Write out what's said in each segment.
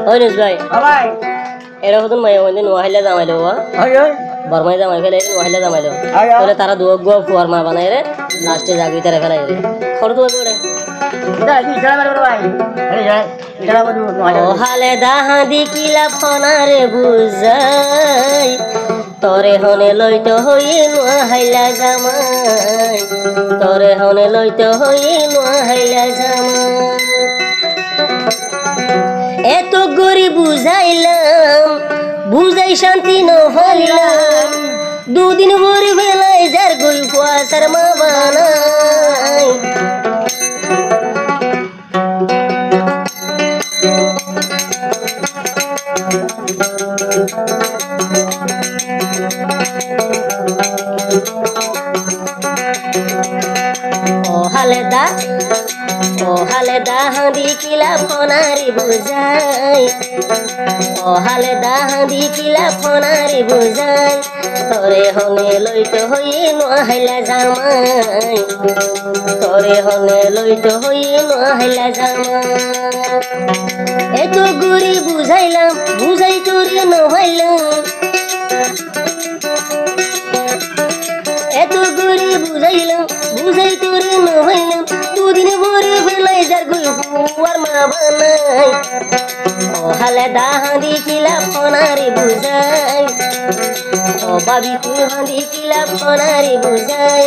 ওই নুস ভাই ভাই এরা কত মাই হইছে নোয়াইলা জামাইলো ওই ওই বরমাই জামাই ফেলে নোয়াইলা জামাইলো আয় তাহলে তারা দুয়া গো ফরমা বানাই রে লাস্টে জাগি তারে ফেলাই রে খড় তো ওরে যাই কি চলা মারবো ভাই আরে যাই চলা বদু ও হালে দাহাদি কিলা ফনারে বুঝাই তরে হনে লইতো হই নোয়াইলা জামাই তরে হনে লইতো হই নোয়াইলা জামাই এত গরিব বুঝাইলাম বুঝাই শান্তি ন হইলাম দুদিন ভোর বেলায় যার গই কুয়াশার মা বানাই ও হালে দা হাঁদি কিলা ফনারি বুঝাই ও হালে দা হাঁদি কিলা ফনারি বুঝাই তরে হনে লইতো হই নোয়াইলা জামাই তরে হনে লইতো হই নোয়াইলা জামাই এত গুরি বুঝাইলাম বুঝাই তোরে নহইলাম এত গুরি বুঝাইলাম বুঝাই তোরে নহইলাম দুদিন ভরে ফেলাই যার গুয়ার মা বানাই ও হালে দাহাদি কিলা ফনারি বুঝাই ও বাবি তুই হাঁদি কিলা ফনারি বুঝাই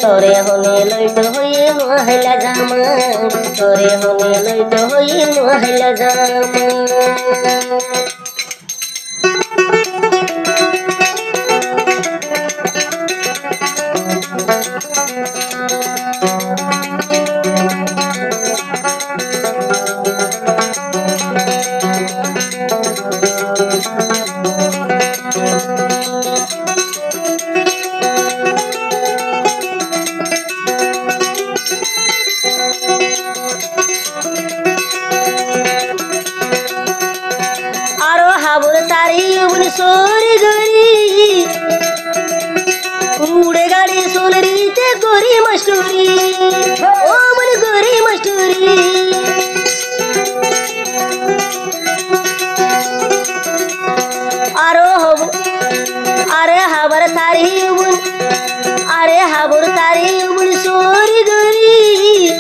তরে হনে লইতো হই নোয়াইলা জামাই তরে হনে লইতো হই নোয়াইলা জামাই तारी उन सोरी गोरी उड़े गाड़ी सोनरी ते गोरी मस्टूरी ओ मन गोरी मस्टूरी अरे हाबर तारी उन सोरी गोरी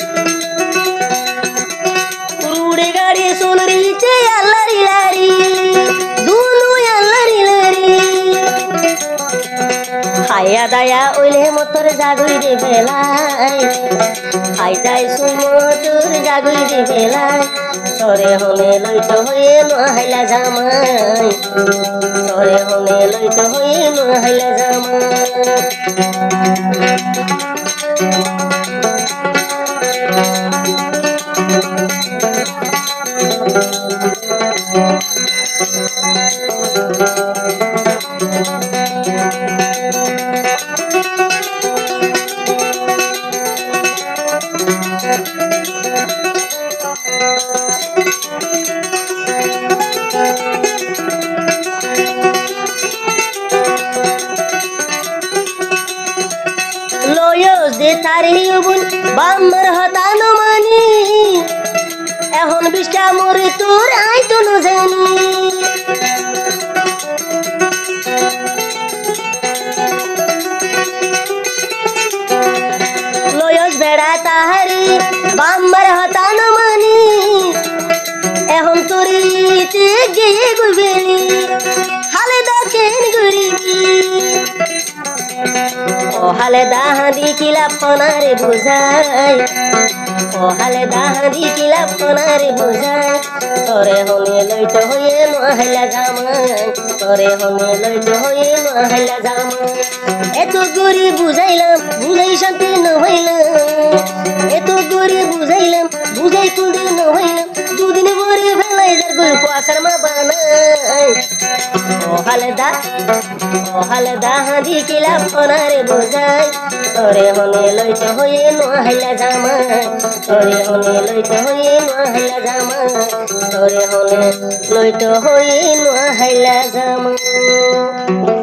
उड़े गाड़ी सोनरी ते अल्लारी लारी হাইয়া দায়া ওইলে মতর জাগুই রে বেলাই হাইটাই সুমতর জাগুই রে বেলাই তরে হনে লইতো হয়ে নোয়াইলা জামাই তরে হনে লইতো হয়ে নোয়াইলা জামাই লয়স দে তারি উবুন বাম্মার হতানো মানি এখন বিষ্টা মরে তোর আইতো ন জানি লয়স বেড়া তাহারি বাম্মার হতানো মানি এখন তোরিতে গিয়ে গুবেনি হালে দেখেন গরিবি ও হালে দাহাদি কিলা ফনারে বুঝাই ও হালে দাহাদি কিলা ফনারে বুঝাই তরে হনে লইতো হয়ে নোয়াইলা জামাই তরে হনে লইতো হয়ে নোয়াইলা জামাই এত গরি বুঝাইলাম বুঝাই শান্তি নহইলাম এত গরি বুঝাইলাম বুঝাই তুলতে নহইলাম দুদিন ভরে ফেলাই যার গই কুয়াশার মা বানাই ও হালে দাহাদি কিলা ফনারে বুঝাই তরে হনে লইতো হয়ে নোয়াইলা জামাই তরে হনে লইতো হয়ে নোয়াইলা জামাই তরে হনে লইতো হয়ে নোয়াইলা জামাই